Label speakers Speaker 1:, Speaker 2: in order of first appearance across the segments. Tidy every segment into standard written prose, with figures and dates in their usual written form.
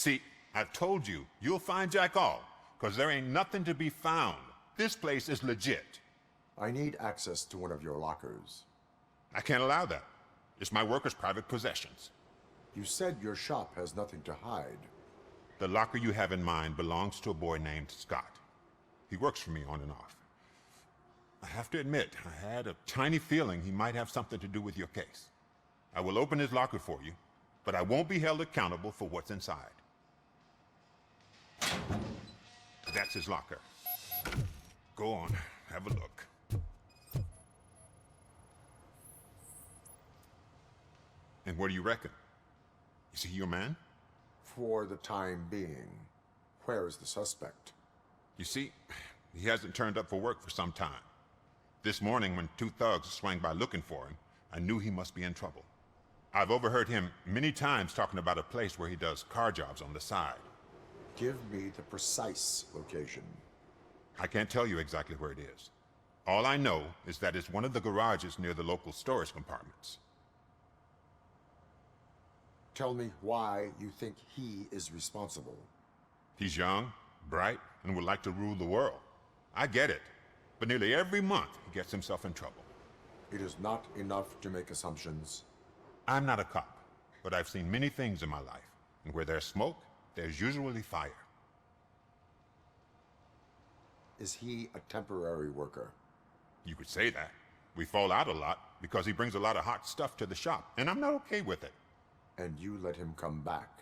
Speaker 1: See, I've told you, you'll find Jack all, because there ain't nothing to be found. This place is legit.
Speaker 2: I need access to one of your lockers.
Speaker 1: I can't allow that. It's my workers' private possessions.
Speaker 2: You said your shop has nothing to hide.
Speaker 1: The locker you have in mind belongs to a boy named Scott. He works for me on and off. I have to admit, I had a tiny feeling he might have something to do with your case. I will open his locker for you, but I won't be held accountable for what's inside. That's his locker. Go on, have a look. And what do you reckon? Is he your man?
Speaker 2: For the time being. Where is the suspect?
Speaker 1: You see, he hasn't turned up for work for some time. This morning, when two thugs swang by looking for him, I knew he must be in trouble. I've overheard him many times talking about a place where he does car jobs on the side.
Speaker 2: Give me the precise location.
Speaker 1: I can't tell you exactly where it is. All I know is that it's one of the garages near the local storage compartments.
Speaker 2: Tell me why you think he is responsible.
Speaker 1: He's young, bright, and would like to rule the world. I get it. But nearly every month, he gets himself in trouble.
Speaker 2: It is not enough to make assumptions.
Speaker 1: I'm not a cop, but I've seen many things in my life. And where there's smoke, there's usually fire.
Speaker 2: Is he a temporary worker?
Speaker 1: You could say that. We fall out a lot because he brings a lot of hot stuff to the shop, and I'm not okay with it.
Speaker 2: And you let him come back?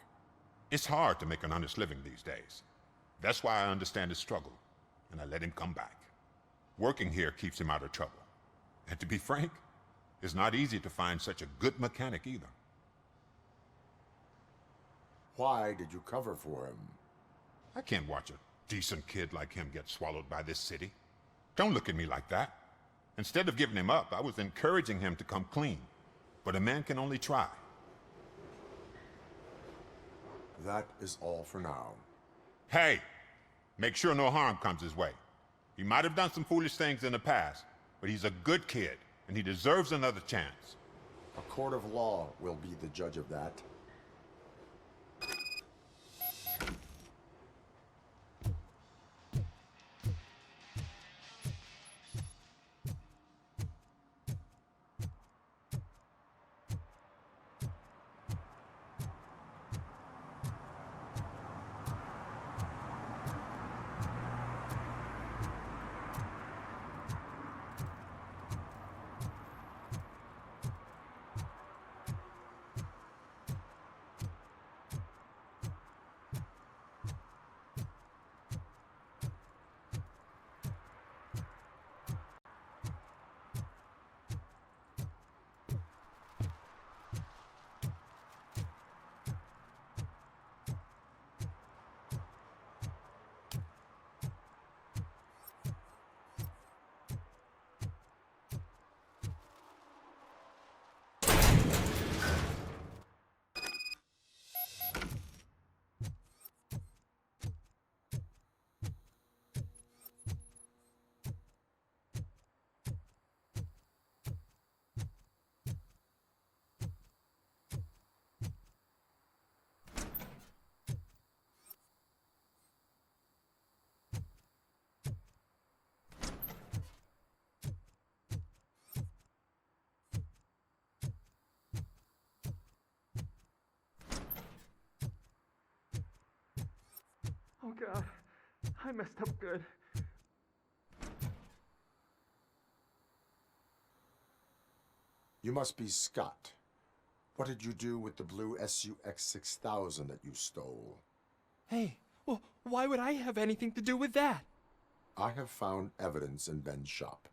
Speaker 1: It's hard to make an honest living these days. That's why I understand his struggle, and I let him come back. Working here keeps him out of trouble. And to be frank, it's not easy to find such a good mechanic either.
Speaker 2: Why did you cover for him?
Speaker 1: I can't watch a decent kid like him get swallowed by this city. Don't look at me like that. Instead of giving him up, I was encouraging him to come clean. But a man can only try.
Speaker 2: That is all for now.
Speaker 1: Hey, make sure no harm comes his way. He might have done some foolish things in the past, but he's a good kid, and he deserves another chance.
Speaker 2: A court of law will be the judge of that.
Speaker 3: Oh God, I messed up good.
Speaker 2: You must be Scott. What did you do with the blue SUX 6000 that you stole?
Speaker 3: Hey, well, why would I have anything to do with that?
Speaker 2: I have found evidence in Ben's shop.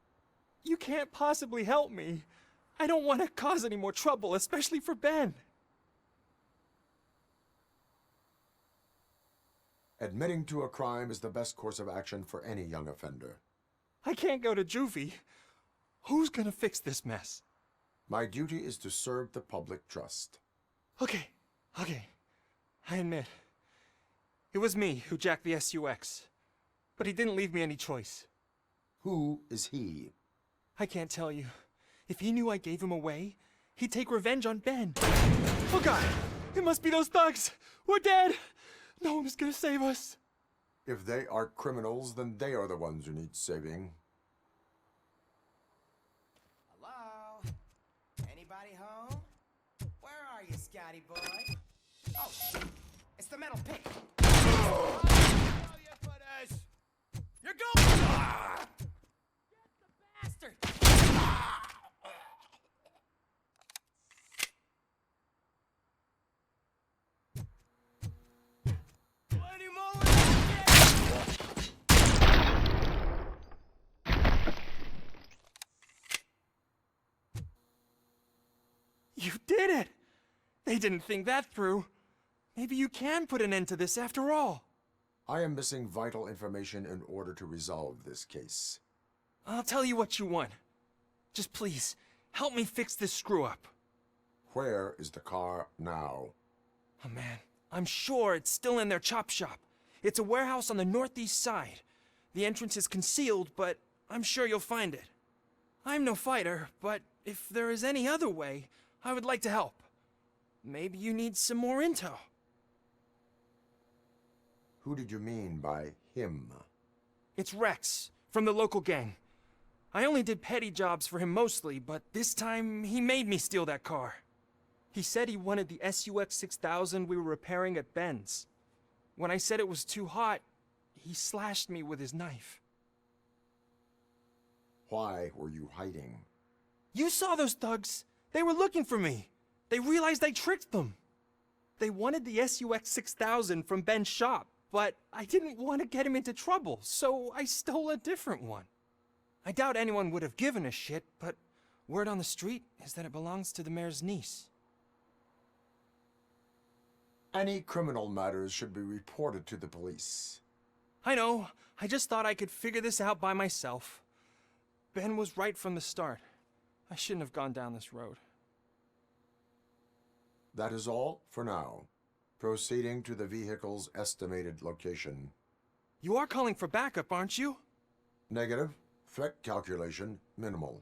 Speaker 3: You can't possibly help me. I don't want to cause any more trouble, especially for Ben.
Speaker 2: Admitting to a crime is the best course of action for any young offender.
Speaker 3: I can't go to juvie. Who's gonna fix this mess?
Speaker 2: My duty is to serve the public trust.
Speaker 3: Okay. I admit. It was me who jacked the SUX. But he didn't leave me any choice.
Speaker 2: Who is he?
Speaker 3: I can't tell you. If he knew I gave him away, he'd take revenge on Ben. Oh God! It must be those thugs! We're dead! No one is gonna save us.
Speaker 2: If they are criminals, then they are the ones who need saving.
Speaker 4: Hello? Anybody home? Where are you, Scotty boy? Oh, it's the metal pick. Oh, you put us. You're going. Ah! Get the bastard. Ah! Plenty more.
Speaker 3: You did it! They didn't think that through. Maybe you can put an end to this after all.
Speaker 2: I am missing vital information in order to resolve this case.
Speaker 3: I'll tell you what you want. Just please, help me fix this screw-up.
Speaker 2: Where is the car now?
Speaker 3: Oh man, I'm sure it's still in their chop shop. It's a warehouse on the northeast side. The entrance is concealed, but I'm sure you'll find it. I'm no fighter, but if there is any other way, I would like to help. Maybe you need some more intel.
Speaker 2: Who did you mean by him?
Speaker 3: It's Rex, from the local gang. I only did petty jobs for him mostly, but this time he made me steal that car. He said he wanted the SUX 6000 we were repairing at Ben's. When I said it was too hot, he slashed me with his knife.
Speaker 2: Why were you hiding?
Speaker 3: You saw those thugs. They were looking for me. They realized I tricked them. They wanted the SUX 6000 from Ben's shop, but I didn't want to get him into trouble, so I stole a different one. I doubt anyone would have given a shit, but word on the street is that it belongs to the mayor's niece.
Speaker 2: Any criminal matters should be reported to the police.
Speaker 3: I know. I just thought I could figure this out by myself. Ben was right from the start. I shouldn't have gone down this road.
Speaker 2: That is all for now. Proceeding to the vehicle's estimated location.
Speaker 3: You are calling for backup, aren't you?
Speaker 2: Negative. Threat calculation minimal.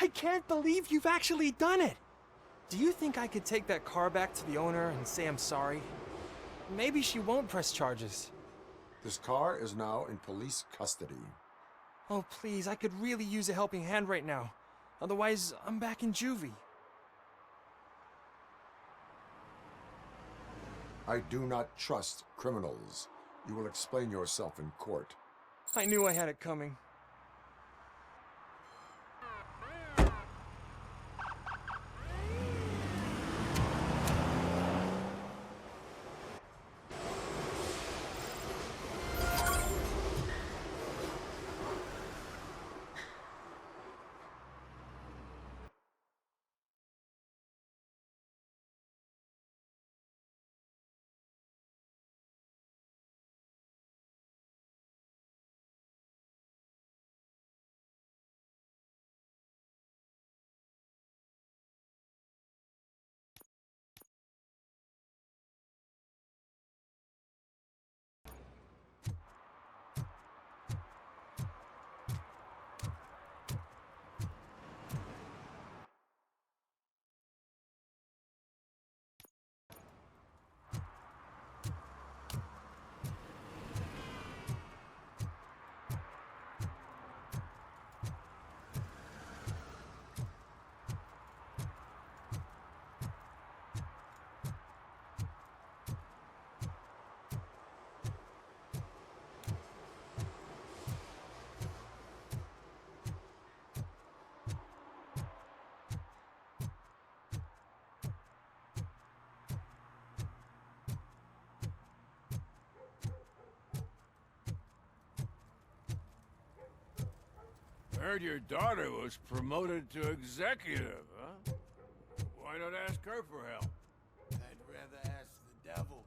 Speaker 3: I can't believe you've actually done it! Do you think I could take that car back to the owner and say I'm sorry? Maybe she won't press charges.
Speaker 2: This car is now in police custody.
Speaker 3: Oh, please, I could really use a helping hand right now. Otherwise, I'm back in juvie.
Speaker 2: I do not trust criminals. You will explain yourself in court.
Speaker 3: I knew I had it coming.
Speaker 5: Heard your daughter was promoted to executive, huh? Why not ask her for help?
Speaker 6: I'd rather ask the devil.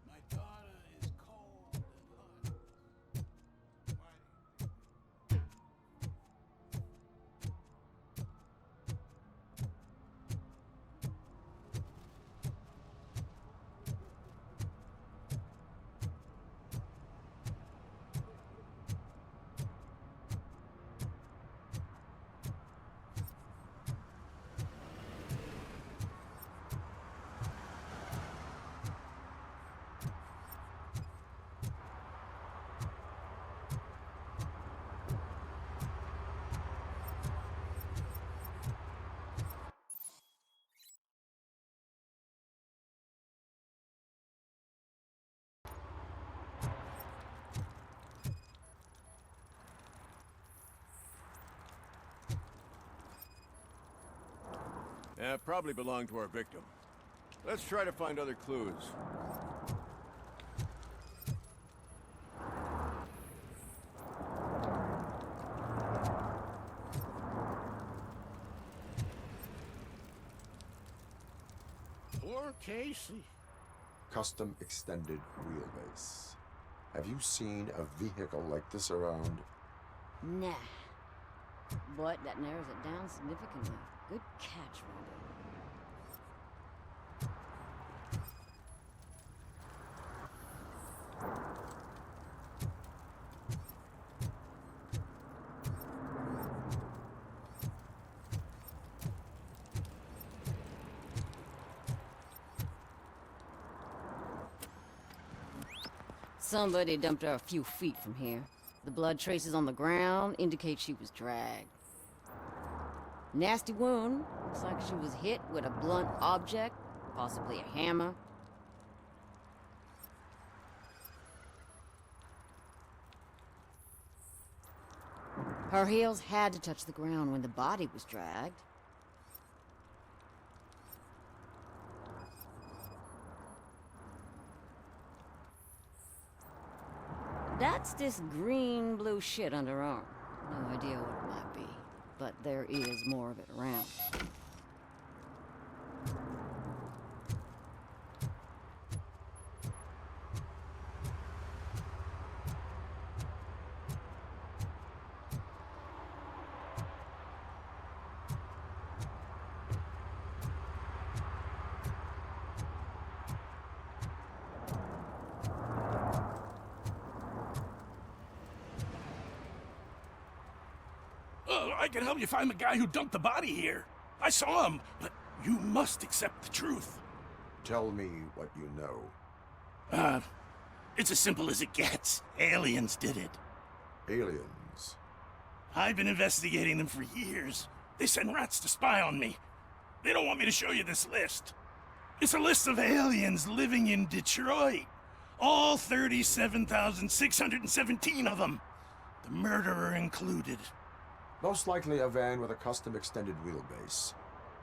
Speaker 6: My daughter is cold and hot. Why?
Speaker 5: Yeah, probably belonged to our victim. Let's try to find other clues.
Speaker 6: Poor Casey.
Speaker 2: Custom extended wheelbase. Have you seen a vehicle like this around?
Speaker 7: Nah. But that narrows it down significantly. Good catch, Robo. Somebody dumped her a few feet from here. The blood traces on the ground indicate she was dragged. Nasty wound. Looks like she was hit with a blunt object, possibly a hammer. Her heels had to touch the ground when the body was dragged. That's this green-blue shit under her arm. No idea what it might be, but there is more of it around.
Speaker 6: I can help you find the guy who dumped the body here. I saw him, but you must accept the truth.
Speaker 2: Tell me what you know.
Speaker 6: It's as simple as it gets. Aliens did it.
Speaker 2: Aliens.
Speaker 6: I've been investigating them for years. They send rats to spy on me. They don't want me to show you this list. It's a list of aliens living in Detroit. All 37,617 of them. The murderer included.
Speaker 2: Most likely a van with a custom extended wheelbase.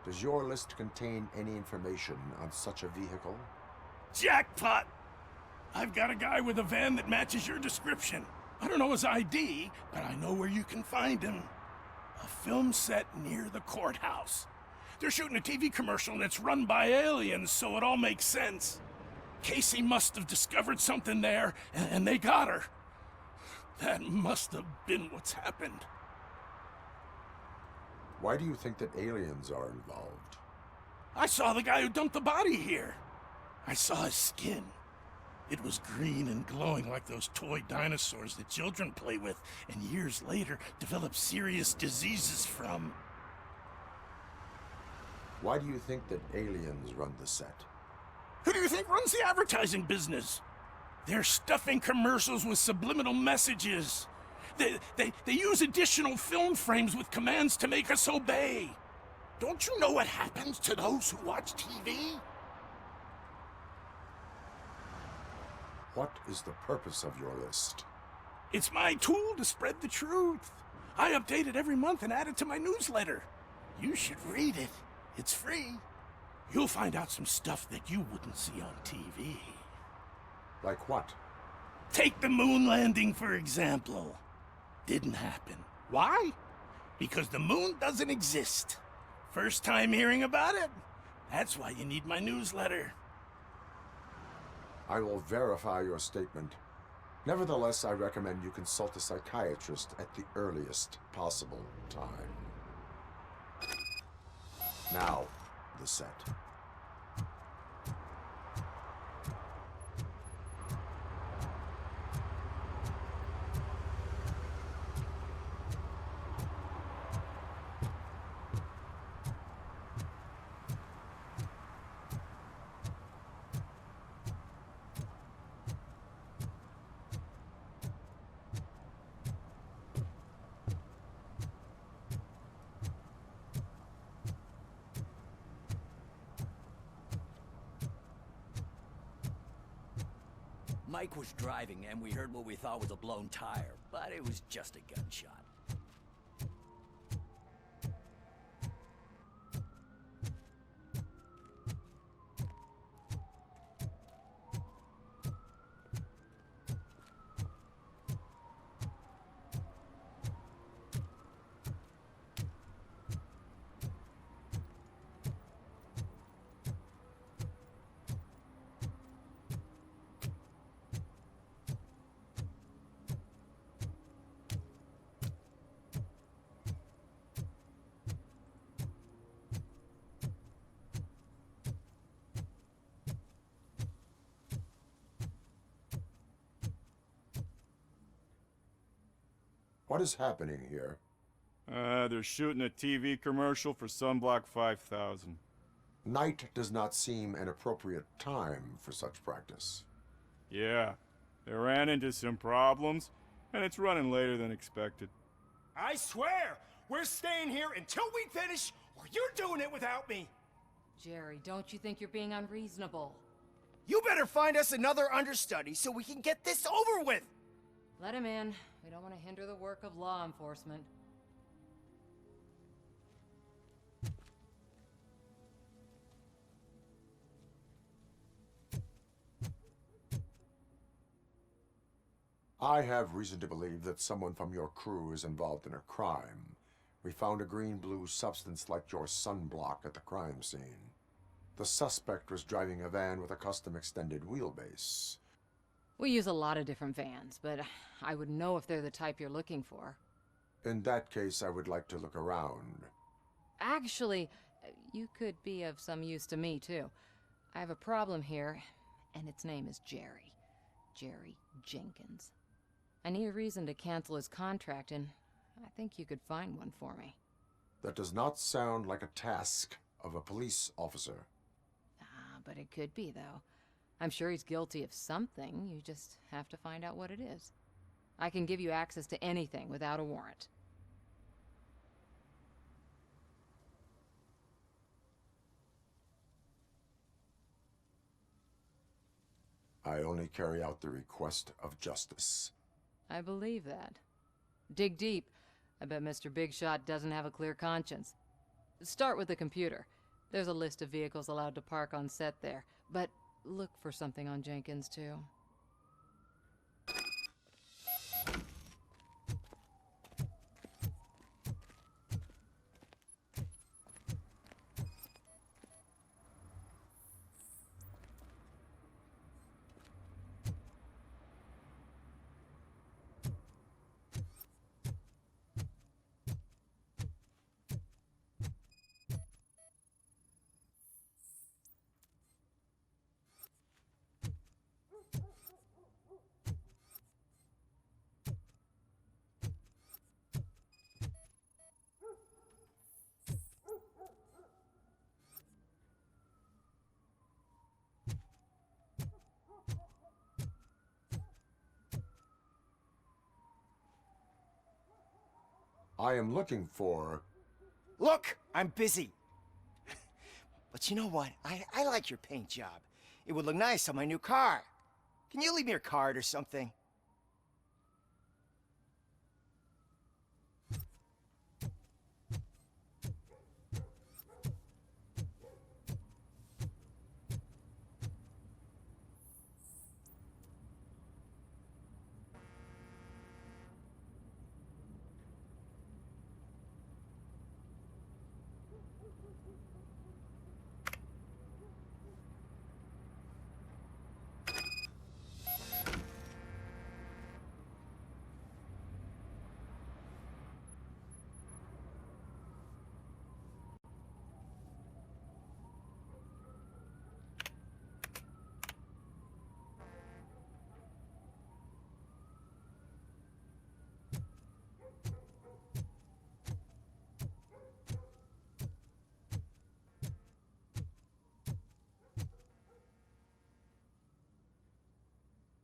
Speaker 2: Does your list contain any information on such a vehicle?
Speaker 6: Jackpot! I've got a guy with a van that matches your description. I don't know his ID, but I know where you can find him. A film set near the courthouse. They're shooting a TV commercial that's run by aliens, so it all makes sense. Casey must have discovered something there, and they got her. That must have been what's happened.
Speaker 2: Why do you think that aliens are involved?
Speaker 6: I saw the guy who dumped the body here. I saw his skin. It was green and glowing like those toy dinosaurs that children play with and years later develop serious diseases from.
Speaker 2: Why do you think that aliens run the set?
Speaker 6: Who do you think runs the advertising business? They're stuffing commercials with subliminal messages. They use additional film frames with commands to make us obey. Don't you know what happens to those who watch TV?
Speaker 2: What is the purpose of your list?
Speaker 6: It's my tool to spread the truth. I update it every month and add it to my newsletter. You should read it. It's free. You'll find out some stuff that you wouldn't see on TV.
Speaker 2: Like what?
Speaker 6: Take the moon landing, for example. Didn't happen. Why? Because the moon doesn't exist. First time hearing about it? That's why you need my newsletter.
Speaker 2: I will verify your statement. Nevertheless, I recommend you consult a psychiatrist at the earliest possible time. Now, the set.
Speaker 8: Mike was driving and we heard what we thought was a blown tire, but it was just a gunshot.
Speaker 2: What is happening here?
Speaker 9: They're shooting a TV commercial for Sunblock 5000.
Speaker 2: Night does not seem an appropriate time for such practice.
Speaker 9: Yeah, they ran into some problems, and it's running later than expected.
Speaker 4: I swear, we're staying here until we finish, or you're doing it without me.
Speaker 10: Jerry, don't you think you're being unreasonable?
Speaker 4: You better find us another understudy so we can get this over with.
Speaker 10: Let him in. We don't want to hinder the work of law enforcement.
Speaker 2: I have reason to believe that someone from your crew is involved in a crime. We found a green-blue substance like your sunblock at the crime scene. The suspect was driving a van with a custom extended wheelbase.
Speaker 10: We use a lot of different vans, but I wouldn't know if they're the type you're looking for.
Speaker 2: In that case, I would like to look around.
Speaker 10: Actually, you could be of some use to me, too. I have a problem here, and its name is Jerry. Jerry Jenkins. I need a reason to cancel his contract, and I think you could find one for me.
Speaker 2: That does not sound like a task of a police officer.
Speaker 10: Ah, but it could be, though. I'm sure he's guilty of something. You just have to find out what it is. I can give you access to anything without a warrant.
Speaker 2: I only carry out the request of justice.
Speaker 10: I believe that. Dig deep. I bet Mr. Big Shot doesn't have a clear conscience. Start with the computer. There's a list of vehicles allowed to park on set there, but look for something on Jenkins, too.
Speaker 2: I am looking for...
Speaker 4: Look, I'm busy. But you know what? I like your paint job. It would look nice on my new car. Can you leave me your card or something?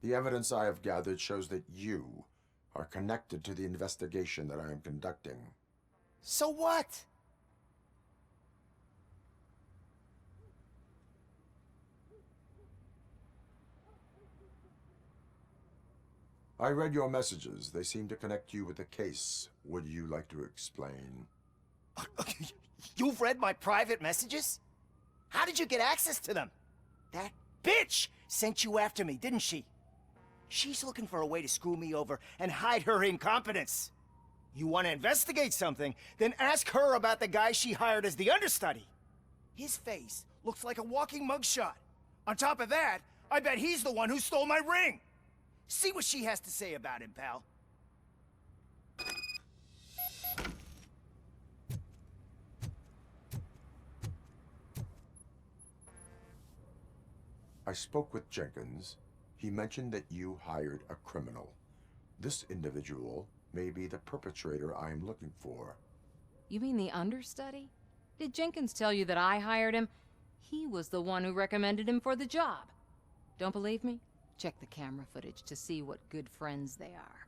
Speaker 2: The evidence I have gathered shows that you are connected to the investigation that I am conducting.
Speaker 4: So what?
Speaker 2: I read your messages. They seem to connect you with the case. Would you like to explain?
Speaker 4: You've read my private messages? How did you get access to them? That bitch sent you after me, didn't she? She's looking for a way to screw me over and hide her incompetence. You want to investigate something, then ask her about the guy she hired as the understudy. His face looks like a walking mugshot. On top of that, I bet he's the one who stole my ring. See what she has to say about him, pal.
Speaker 2: I spoke with Jenkins. He mentioned that you hired a criminal. This individual may be the perpetrator I am looking for.
Speaker 10: You mean the understudy? Did Jenkins tell you that I hired him? He was the one who recommended him for the job. Don't believe me? Check the camera footage to see what good friends they are.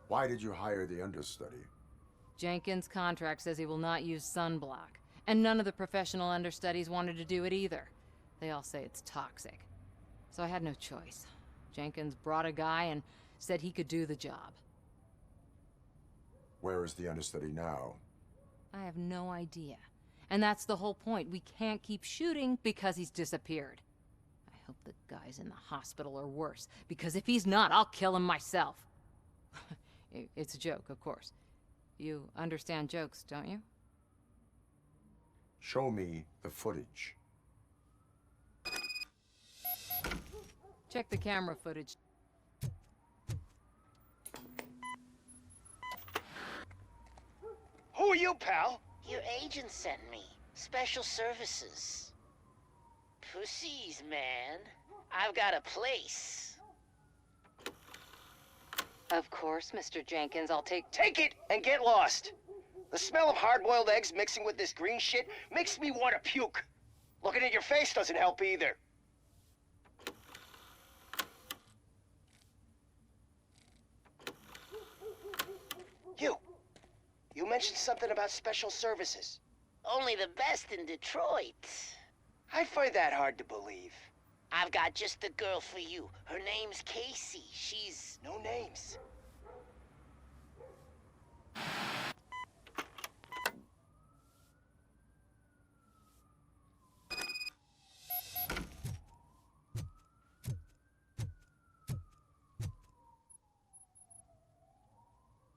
Speaker 2: Why did you hire the understudy?
Speaker 10: Jenkins' contract says he will not use sunblock, and none of the professional understudies wanted to do it either. They all say it's toxic. So I had no choice. Jenkins brought a guy and said he could do the job.
Speaker 2: Where is the understudy now?
Speaker 10: I have no idea. And that's the whole point. We can't keep shooting because he's disappeared. I hope the guy's in the hospital or worse, because if he's not, I'll kill him myself. It's a joke, of course. You understand jokes, don't you?
Speaker 2: Show me the footage.
Speaker 10: Check the camera footage.
Speaker 4: Who are you, pal?
Speaker 11: Your agent sent me. Special services. Pussies, man. I've got a place.
Speaker 10: Of course, Mr. Jenkins, I'll take...
Speaker 4: Take it and get lost. The smell of hard-boiled eggs mixing with this green shit makes me want to puke. Looking at your face doesn't help either. You mentioned something about special services.
Speaker 11: Only the best in Detroit.
Speaker 4: I find that hard to believe.
Speaker 11: I've got just the girl for you. Her name's Casey. She's...
Speaker 4: No names.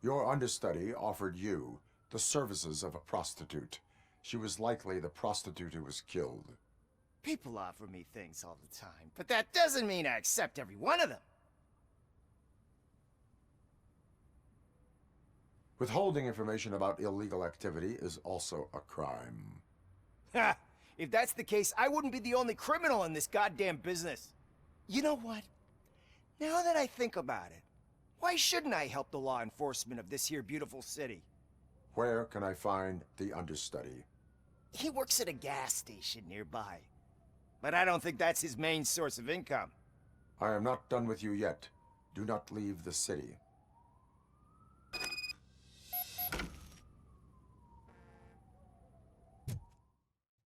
Speaker 2: Your understudy offered you the services of a prostitute. She was likely the prostitute who was killed.
Speaker 4: People offer me things all the time, but that doesn't mean I accept every one of them.
Speaker 2: Withholding information about illegal activity is also a crime.
Speaker 4: Ha! If that's the case, I wouldn't be the only criminal in this goddamn business. You know what? Now that I think about it, why shouldn't I help the law enforcement of this here beautiful city?
Speaker 2: Where can I find the understudy?
Speaker 4: He works at a gas station nearby. But I don't think that's his main source of income.
Speaker 2: I am not done with you yet. Do not leave the city.